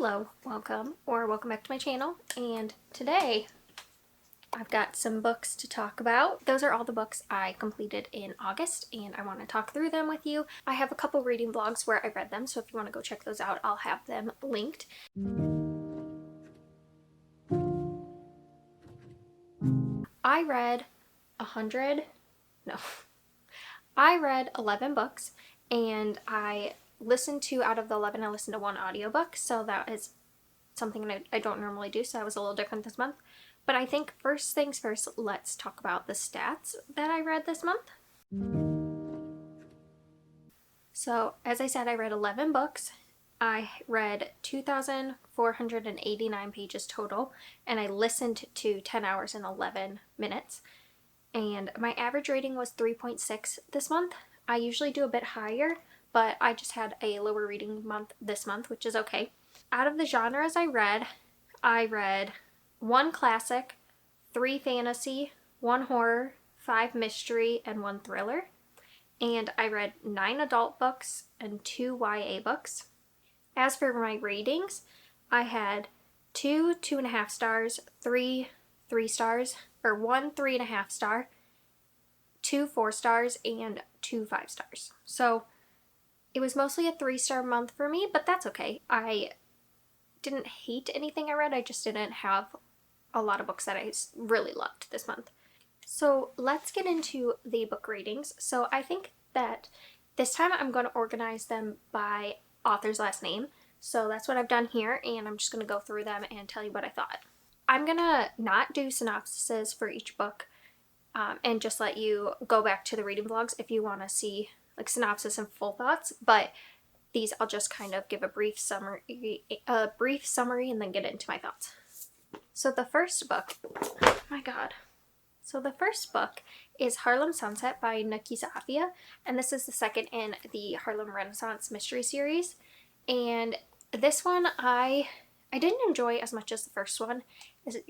Hello, welcome back to my channel, and today I've got some books to talk about. Those are all the books I completed in August, and I want to talk through them with you. I have a couple reading vlogs where I read them, so if you want to go check those out, I'll have them linked. I read 11 books, and out of the 11, I listened to one audiobook, so that is something I don't normally do, so that was a little different this month. But I think first things first, let's talk about the stats that I read this month. So, as I said, I read 11 books. I read 2,489 pages total, and I listened to 10 hours and 11 minutes. And my average rating was 3.6 this month. I usually do a bit higher, but I just had a lower reading month this month, which is okay. Out of the genres I read 1 classic, 3 fantasy, 1 horror, 5 mystery, and 1 thriller. And I read 9 adult books and 2 YA books. As for my ratings, I had 2 2.5 stars, 3 3 stars, or 1 3.5 star, 2 4 stars, and 2 5 stars. So it was mostly a 3-star month for me, but that's okay. I didn't hate anything I read, I just didn't have a lot of books that I really loved this month. So let's get into the book ratings. So I think that this time I'm going to organize them by author's last name. So that's what I've done here, and I'm just going to go through them and tell you what I thought. I'm going to not do synopsises for each book and just let you go back to the reading vlogs if you want to see like synopsis and full thoughts, but these I'll just kind of give a brief summary and then get into my thoughts. So the first book, So the first book is Harlem Sunset by Nafisa Afia, and this is the second in the Harlem Renaissance mystery series. And this one I didn't enjoy as much as the first one.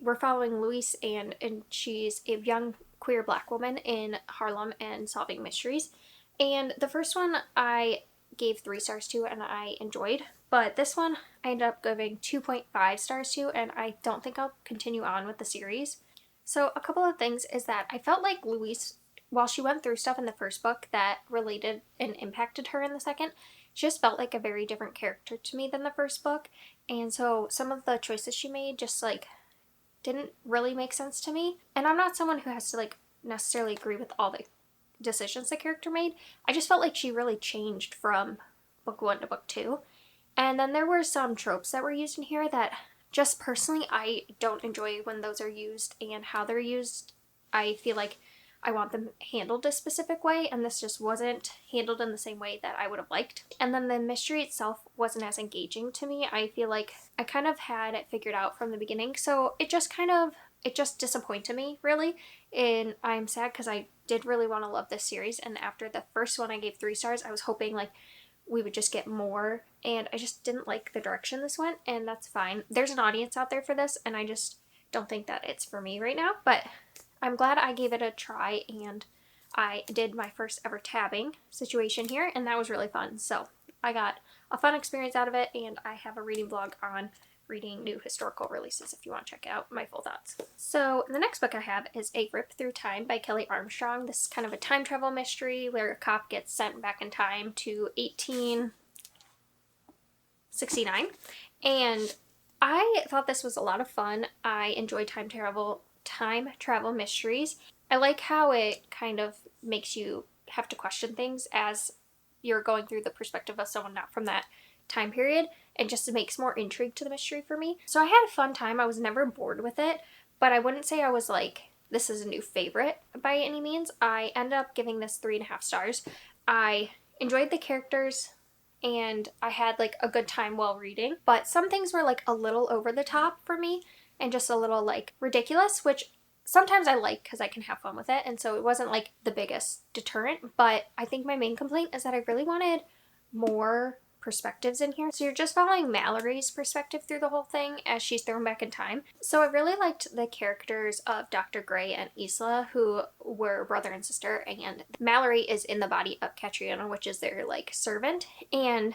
We're following Louise, and she's a young queer black woman in Harlem and solving mysteries. And the first one I gave 3 stars to and I enjoyed, but this one I ended up giving 2.5 stars to, and I don't think I'll continue on with the series. So a couple of things is that I felt like Louise, while she went through stuff in the first book that related and impacted her in the second, she just felt like a very different character to me than the first book, and so some of the choices she made just like didn't really make sense to me. And I'm not someone who has to like necessarily agree with all the decisions the character made. I just felt like she really changed from book 1 to book 2. And then there were some tropes that were used in here that just personally I don't enjoy when those are used, and how they're used. I feel like I want them handled a specific way, and this just wasn't handled in the same way that I would have liked. And then the mystery itself wasn't as engaging to me. I feel like I kind of had it figured out from the beginning, so it just disappointed me, really. And I'm sad because I did really want to love this series, and after the first one I gave 3 stars, I was hoping like we would just get more, and I just didn't like the direction this went, and that's fine. There's an audience out there for this, and I just don't think that it's for me right now, but I'm glad I gave it a try, and I did my first ever tabbing situation here, and that was really fun. So I got a fun experience out of it, and I have a reading vlog on reading new historical releases if you want to check out my full thoughts. So the next book I have is A Grip Through Time by Kelly Armstrong. This is kind of a time travel mystery where a cop gets sent back in time to 1869, and I thought this was a lot of fun. I enjoy time travel mysteries. I like how it kind of makes you have to question things as you're going through the perspective of someone not from that time period, and just makes more intrigue to the mystery for me. So I had a fun time. I was never bored with it, but I wouldn't say I was like, this is a new favorite by any means. I ended up giving this 3.5 stars. I enjoyed the characters, and I had like a good time while reading, but some things were like a little over the top for me and just a little like ridiculous, which sometimes I like because I can have fun with it, and so it wasn't like the biggest deterrent. But I think my main complaint is that I really wanted more perspectives in here. So you're just following Mallory's perspective through the whole thing as she's thrown back in time. So I really liked the characters of Dr. Gray and Isla, who were brother and sister, and Mallory is in the body of Catriona, which is their like servant, and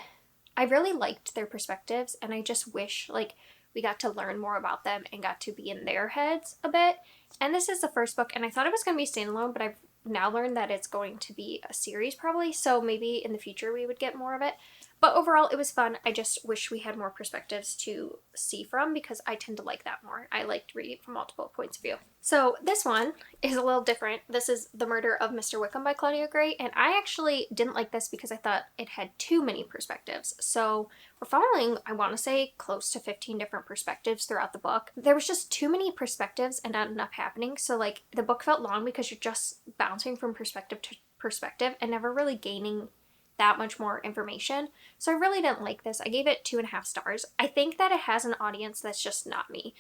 I really liked their perspectives, and I just wish like we got to learn more about them and got to be in their heads a bit. And this is the first book, and I thought it was going to be standalone, but I've now learned that it's going to be a series probably, so maybe in the future we would get more of it. But overall, it was fun. I just wish we had more perspectives to see from, because I tend to like that more. I liked reading from multiple points of view. So this one is a little different. This is The Murder of Mr Wickham by Claudia Gray, and I actually didn't like this because I thought it had too many perspectives. So we're following, I want to say, close to 15 different perspectives throughout the book. There was just too many perspectives and not enough happening, so like the book felt long because you're just bouncing from perspective to perspective and never really gaining that much more information. So I really didn't like this. I gave it 2.5 stars. I think that it has an audience that's just not me.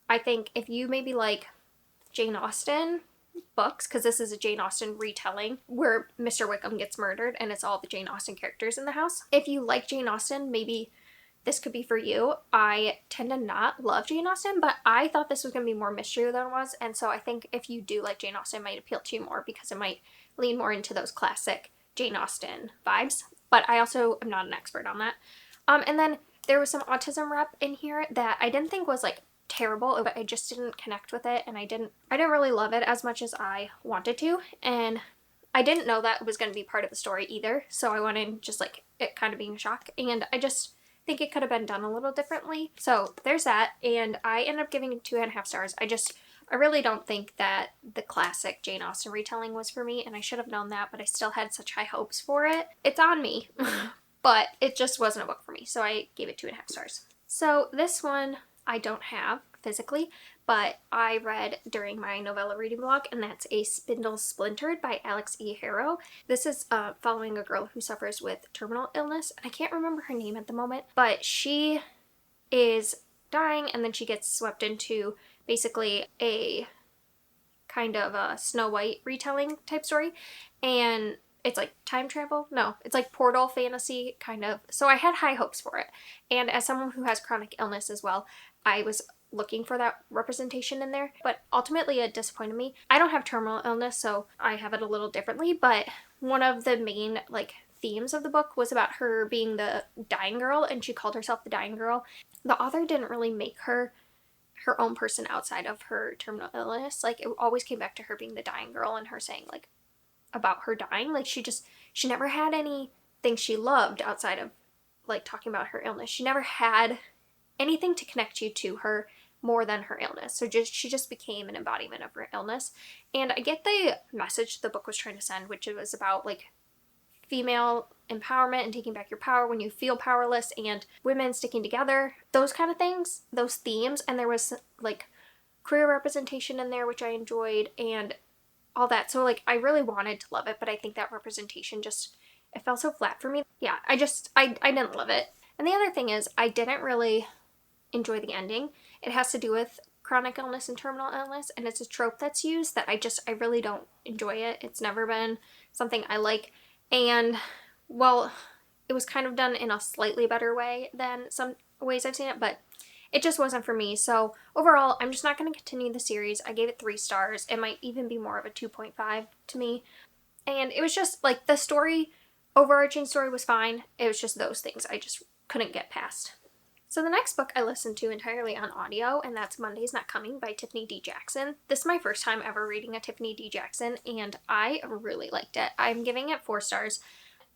I think if you maybe like Jane Austen books, because this is a Jane Austen retelling where Mr. Wickham gets murdered and it's all the Jane Austen characters in the house. If you like Jane Austen, maybe this could be for you. I tend to not love Jane Austen, but I thought this was going to be more mystery than it was, and so I think if you do like Jane Austen, it might appeal to you more because it might lean more into those classic Jane Austen vibes, but I also am not an expert on that. And then there was some autism rep in here that I didn't think was like terrible, but I just didn't connect with it, and I didn't really love it as much as I wanted to, and I didn't know that it was going to be part of the story either, so I went in just like it kind of being a shock, and I just think it could have been done a little differently. So there's that, and I ended up giving it 2.5 stars. I really don't think that the classic Jane Austen retelling was for me, and I should have known that, but I still had such high hopes for it. It's on me, but it just wasn't a book for me, so I gave it 2.5 stars. So this one I don't have physically, but I read during my novella reading blog, and that's A Spindle Splintered by Alex E. Harrow. This is following a girl who suffers with terminal illness, and I can't remember her name at the moment, but she is dying, and then she gets swept into basically a kind of a Snow White retelling type story, and it's like time travel? No, it's like portal fantasy kind of. So I had high hopes for it, and as someone who has chronic illness as well, I was looking for that representation in there, but ultimately it disappointed me. I don't have terminal illness, so I have it a little differently, but one of the main like themes of the book was about her being the dying girl, and she called herself the dying girl. The author didn't really make her own person outside of her terminal illness. Like it always came back to her being the dying girl and her saying like about her dying. Like she never had anything she loved outside of like talking about her illness. She never had anything to connect you to her more than her illness. So she just became an embodiment of her illness. And I get the message the book was trying to send, which it was about like female empowerment and taking back your power when you feel powerless, and women sticking together, those kind of things, those themes. And there was like queer representation in there, which I enjoyed, and all that. So like I really wanted to love it, but I think that representation just, it felt so flat for me. Yeah, I didn't love it. And the other thing is I didn't really enjoy the ending. It has to do with chronic illness and terminal illness, and it's a trope that's used that I really don't enjoy it. It's never been something I like. And, well, it was kind of done in a slightly better way than some ways I've seen it, but it just wasn't for me. So overall, I'm just not going to continue the series. I gave it 3 stars. It might even be more of a 2.5 to me. And it was just, like, the story, overarching story was fine. It was just those things I just couldn't get past. So the next book I listened to entirely on audio, and that's Monday's Not Coming by Tiffany D. Jackson. This is my first time ever reading a Tiffany D. Jackson, and I really liked it. I'm giving it 4 stars.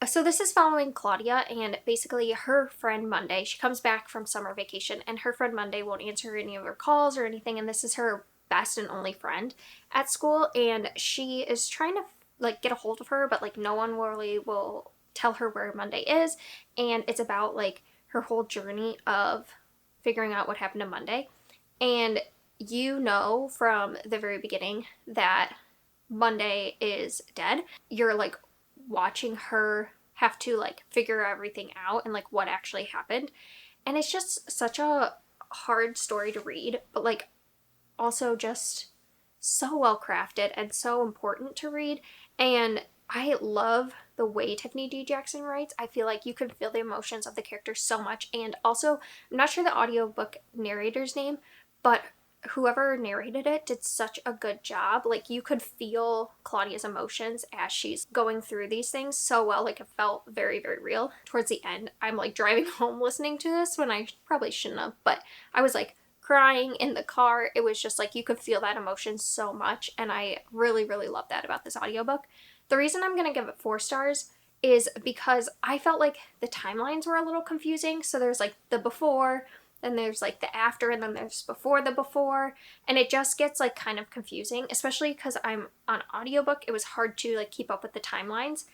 So this is following Claudia, and basically her friend Monday, she comes back from summer vacation, and her friend Monday won't answer any of her calls or anything, and this is her best and only friend at school, and she is trying to like get a hold of her, but like no one really will tell her where Monday is, and it's about like her whole journey of figuring out what happened to Monday. And you know from the very beginning that Monday is dead. You're like watching her have to like figure everything out and like what actually happened. And it's just such a hard story to read, but like also just so well crafted and so important to read. And I love the way Tiffany D. Jackson writes. I feel like you can feel the emotions of the characters so much. And also, I'm not sure the audiobook narrator's name, but whoever narrated it did such a good job. Like, you could feel Claudia's emotions as she's going through these things so well. Like, it felt very, very real. Towards the end, I'm like driving home listening to this when I probably shouldn't have, but I was like crying in the car. It was just like you could feel that emotion so much, and I really, really love that about this audiobook. The reason I'm gonna give it 4 stars is because I felt like the timelines were a little confusing. So there's like the before, then there's like the after, and then there's before the before, and it just gets like kind of confusing, especially because I'm on audiobook. It was hard to like keep up with the timelines,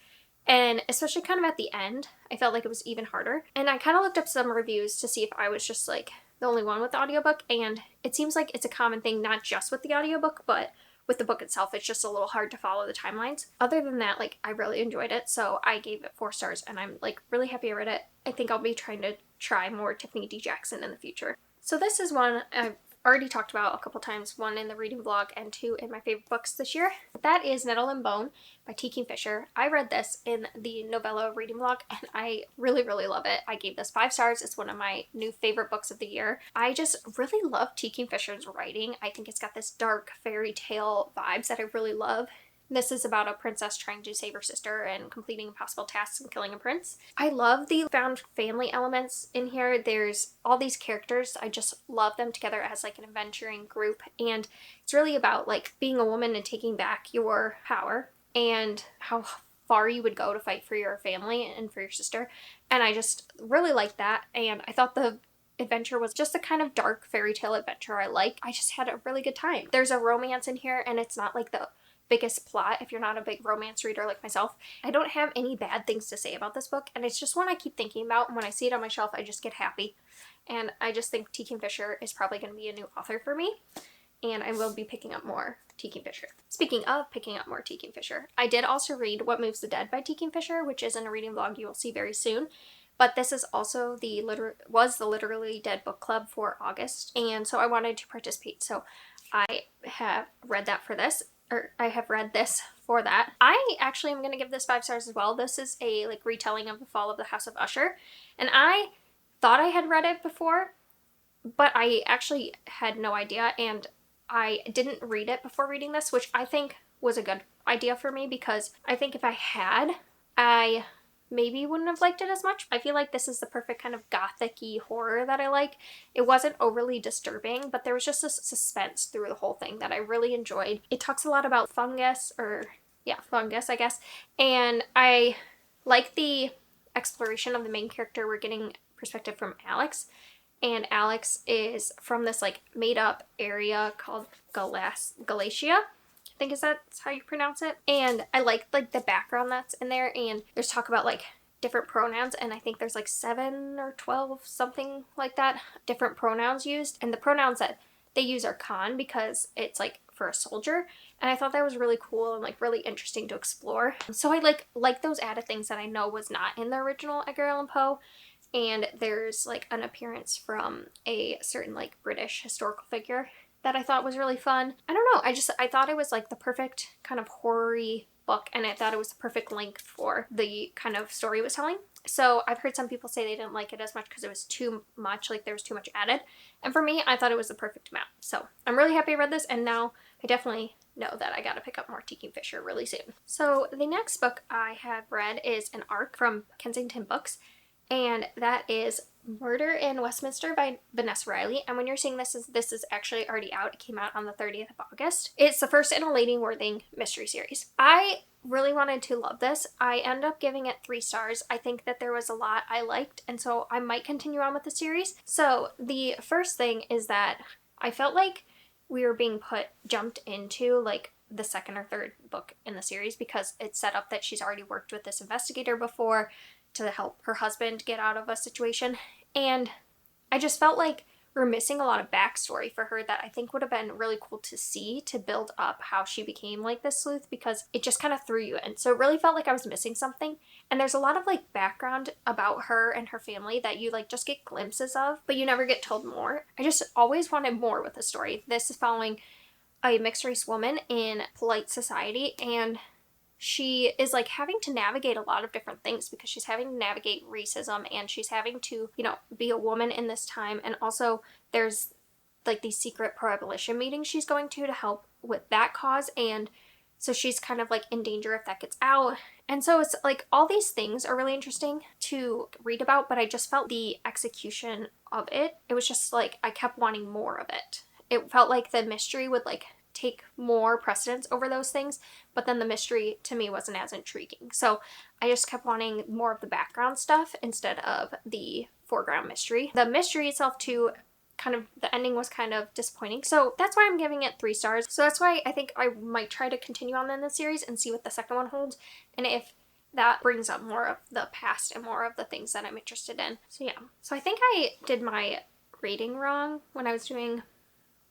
and especially kind of at the end, I felt like it was even harder. And I kind of looked up some reviews to see if I was just like the only one with the audiobook, and it seems like it's a common thing, not just with the audiobook, but with the book itself. It's just a little hard to follow the timelines. Other than that, like, I really enjoyed it, so I gave it 4 stars, and I'm like really happy I read it. I think I'll be trying to try more Tiffany D. Jackson in the future. So this is one I've already talked about a couple times, 1 in the reading vlog and 2 in my favorite books this year. That is Nettle and Bone by T. Kingfisher. I read this in the novella reading vlog, and I really, really love it. I gave this 5 stars. It's one of my new favorite books of the year. I just really love T. Kingfisher's writing. I think it's got this dark fairy tale vibes that I really love. This is about a princess trying to save her sister and completing impossible tasks and killing a prince. I love the found family elements in here. There's all these characters. I just love them together as like an adventuring group. And it's really about like being a woman and taking back your power and how far you would go to fight for your family and for your sister. And I just really like that. And I thought the adventure was just a kind of dark fairy tale adventure I like. I just had a really good time. There's a romance in here, and it's not like the biggest plot if you're not a big romance reader like myself. I don't have any bad things to say about this book, and it's just one I keep thinking about, and when I see it on my shelf I just get happy. And I just think T. Kingfisher is probably going to be a new author for me, and I will be picking up more T. Kingfisher. Speaking of picking up more T. Kingfisher, I did also read What Moves the Dead by T. Kingfisher, which is in a reading vlog you will see very soon. But this is also the Literally Dead book club for August, and so I wanted to participate. So I have read that for this. Or I have read this for that. I actually am going to give this 5 stars as well. This is a like retelling of The Fall of the House of Usher. And I thought I had read it before, but I actually had no idea. And I didn't read it before reading this, which I think was a good idea for me, because I think if I had, I maybe wouldn't have liked it as much. I feel like this is the perfect kind of gothic-y horror that I like. It wasn't overly disturbing, but there was just a suspense through the whole thing that I really enjoyed. It talks a lot about fungus, I guess, and I like the exploration of the main character. We're getting perspective from Alex, and Alex is from this like made-up area called Galatia. I think that's how you pronounce it. And I like the background that's in there, and there's talk about like different pronouns, and I think there's like 7 or 12, something like that, different pronouns used. And the pronouns that they use are con, because it's like for a soldier, and I thought that was really cool and like really interesting to explore. So I like those added things that I know was not in the original Edgar Allan Poe. And there's like an appearance from a certain like British historical figure that I thought was really fun. I don't know, I thought it was like the perfect kind of horror-y book, and I thought it was the perfect length for the kind of story it was telling. So I've heard some people say they didn't like it as much because it was too much, like there was too much added. And for me, I thought it was the perfect amount. So I'm really happy I read this, and now I definitely know that I gotta pick up more T. Kingfisher really soon. So the next book I have read is an ARC from Kensington Books, and that is Murder in Westminster by Vanessa Riley. And when you're seeing this is actually already out. It came out on the 30th of August. It's the first in a Lady Worthing mystery series. I really wanted to love this. I ended up giving it 3 stars. I think that there was a lot I liked, and so I might continue on with the series. So the first thing is that I felt like we were being jumped into like the 2nd or 3rd book in the series, because it's set up that she's already worked with this investigator before to help her husband get out of a situation. And I just felt like we're missing a lot of backstory for her that I think would have been really cool to see, to build up how she became like this sleuth, because it just kind of threw you in. So it really felt like I was missing something. And there's a lot of like background about her and her family that you like just get glimpses of, but you never get told more. I just always wanted more with the story. This is following a mixed race woman in polite society, and she is like having to navigate a lot of different things, because she's having to navigate racism, and she's having to, be a woman in this time. And also there's like these secret prohibition meetings she's going to help with that cause, and so she's kind of like in danger if that gets out. And so it's like all these things are really interesting to read about, but I just felt the execution of it, it was just like I kept wanting more of it. It felt like the mystery would like take more precedence over those things, but then the mystery to me wasn't as intriguing. So I just kept wanting more of the background stuff instead of the foreground mystery. The mystery itself too, kind of the ending was kind of disappointing, so that's why I'm giving it 3 stars. So that's why I think I might try to continue on in the series and see what the second one holds, and if that brings up more of the past and more of the things that I'm interested in. So yeah, so I think I did my rating wrong when I was doing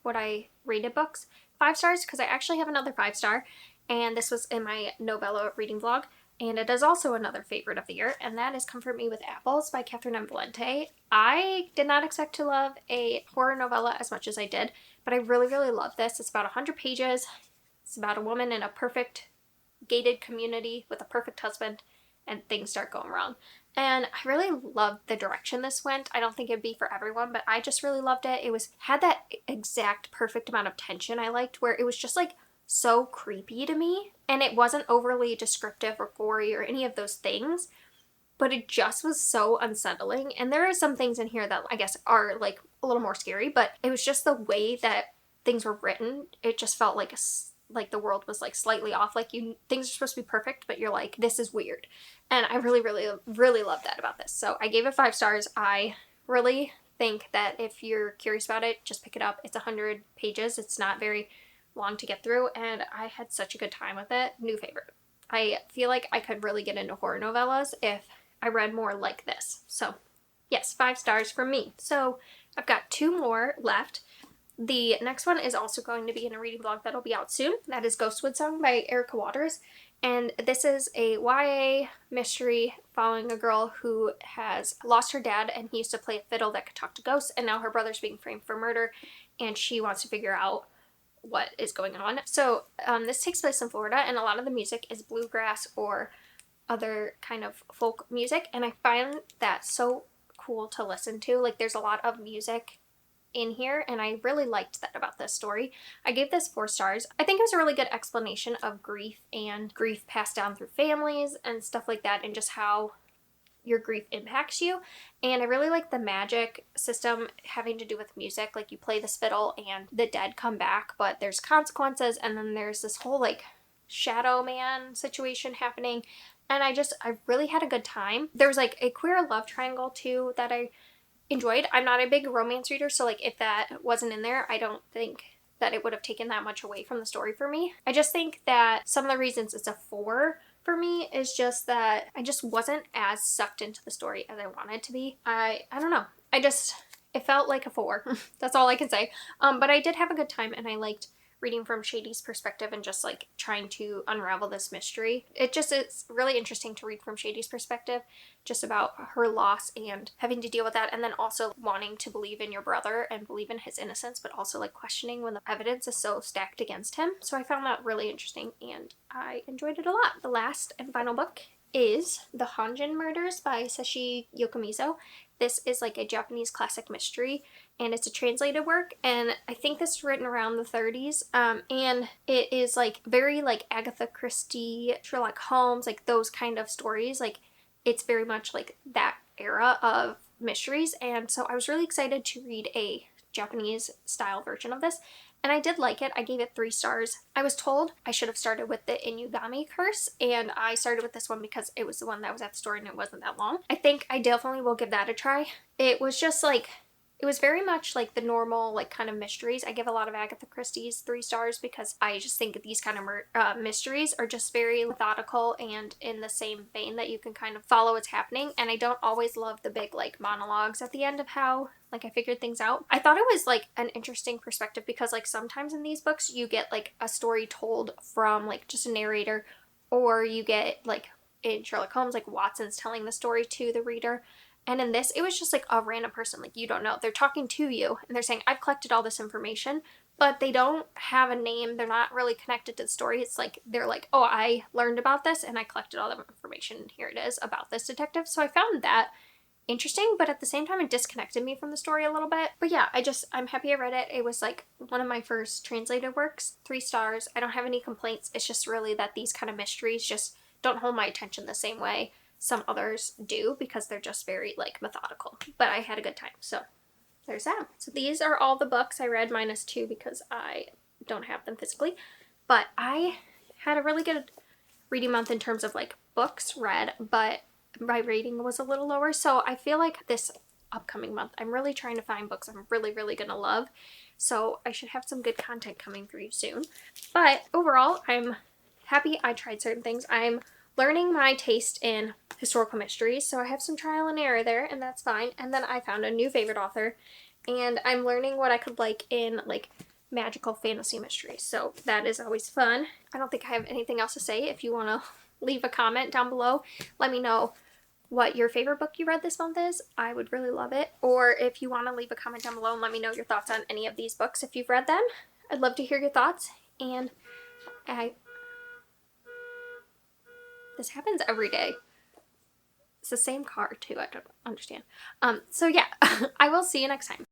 what I rated books. 5 stars, because I actually have another 5-star, and this was in my novella reading vlog, and it is also another favorite of the year, and that is Comfort Me with Apples by Catherine M. Valente. I did not expect to love a horror novella as much as I did, but I really, really love this. It's about 100 pages. It's about a woman in a perfect gated community with a perfect husband, and things start going wrong. And I really loved the direction this went. I don't think it'd be for everyone, but I just really loved it. It had that exact perfect amount of tension I liked, where it was just like so creepy to me, and it wasn't overly descriptive or gory or any of those things, but it just was so unsettling. And there are some things in here that I guess are like a little more scary, but it was just the way that things were written. It just felt like the world was like slightly off, like things are supposed to be perfect, but you're like, this is weird. And I really, really, really love that about this. So I gave it 5 stars. I really think that if you're curious about it, just pick it up. It's 100 pages. It's not very long to get through, and I had such a good time with it. New favorite. I feel like I could really get into horror novellas if I read more like this. So yes, 5 stars from me. So I've got 2 more left. The next one is also going to be in a reading vlog that'll be out soon. That is Ghostwood Song by Erica Waters. And this is a YA mystery following a girl who has lost her dad, and he used to play a fiddle that could talk to ghosts, and now her brother's being framed for murder, and she wants to figure out what is going on. So this takes place in Florida, and a lot of the music is bluegrass or other kind of folk music, and I find that so cool to listen to. Like, there's a lot of music in here, and I really liked that about this story. I gave this 4 stars. I think it was a really good explanation of grief and grief passed down through families and stuff like that, and just how your grief impacts you. And I really like the magic system having to do with music. Like, you play this fiddle and the dead come back, but there's consequences, and then there's this whole like shadow man situation happening, and I really had a good time. There was like a queer love triangle too that I enjoyed. I'm not a big romance reader, so like if that wasn't in there, I don't think that it would have taken that much away from the story for me. I just think that some of the reasons it's a 4 for me is just that I just wasn't as sucked into the story as I wanted to be. I don't know. It felt like a 4. That's all I can say. But I did have a good time, and I liked reading from Shady's perspective and just like trying to unravel this mystery. It's really interesting to read from Shady's perspective, just about her loss and having to deal with that, and then also wanting to believe in your brother and believe in his innocence, but also like questioning when the evidence is so stacked against him. So I found that really interesting, and I enjoyed it a lot. The last and final book is The Hanjin Murders by Seshi Yokomizo. This is like a Japanese classic mystery, and it's a translated work, and I think this is written around the 30s, and it is like very like Agatha Christie, Sherlock Holmes, like those kind of stories. Like, it's very much like that era of mysteries, and so I was really excited to read a Japanese style version of this, and I did like it. I gave it 3 stars. I was told I should have started with the Inugami Curse, and I started with this one because it was the one that was at the store and it wasn't that long. I think I definitely will give that a try. It was just like, it was very much like the normal like kind of mysteries. I give a lot of Agatha Christie's 3 stars because I just think these kind of mysteries are just very methodical and in the same vein that you can kind of follow what's happening. And I don't always love the big like monologues at the end of how like I figured things out. I thought it was like an interesting perspective because like sometimes in these books you get like a story told from like just a narrator, or you get like in Sherlock Holmes like Watson's telling the story to the reader. And in this, it was just like a random person, like you don't know. They're talking to you and they're saying, I've collected all this information, but they don't have a name. They're not really connected to the story. It's like, they're like, oh, I learned about this and I collected all that information. Here it is about this detective. So I found that interesting, but at the same time it disconnected me from the story a little bit. But yeah, I'm happy I read it. It was like one of my first translated works. 3 stars. I don't have any complaints. It's just really that these kind of mysteries just don't hold my attention the same way some others do, because they're just very like methodical. But I had a good time, so there's that. So these are all the books I read minus 2 because I don't have them physically. But I had a really good reading month in terms of like books read, but my rating was a little lower. So I feel like this upcoming month I'm really trying to find books I'm really gonna love. So I should have some good content coming through soon. But overall, I'm happy I tried certain things. I'm learning my taste in historical mysteries, so I have some trial and error there, and that's fine. And then I found a new favorite author, and I'm learning what I could like in like magical fantasy mysteries, so that is always fun. I don't think I have anything else to say. If you want to leave a comment down below, let me know what your favorite book you read this month is. I would really love it. Or if you want to leave a comment down below and let me know your thoughts on any of these books if you've read them. I'd love to hear your thoughts. And this happens every day. It's the same car too. I don't understand. So yeah, I will see you next time.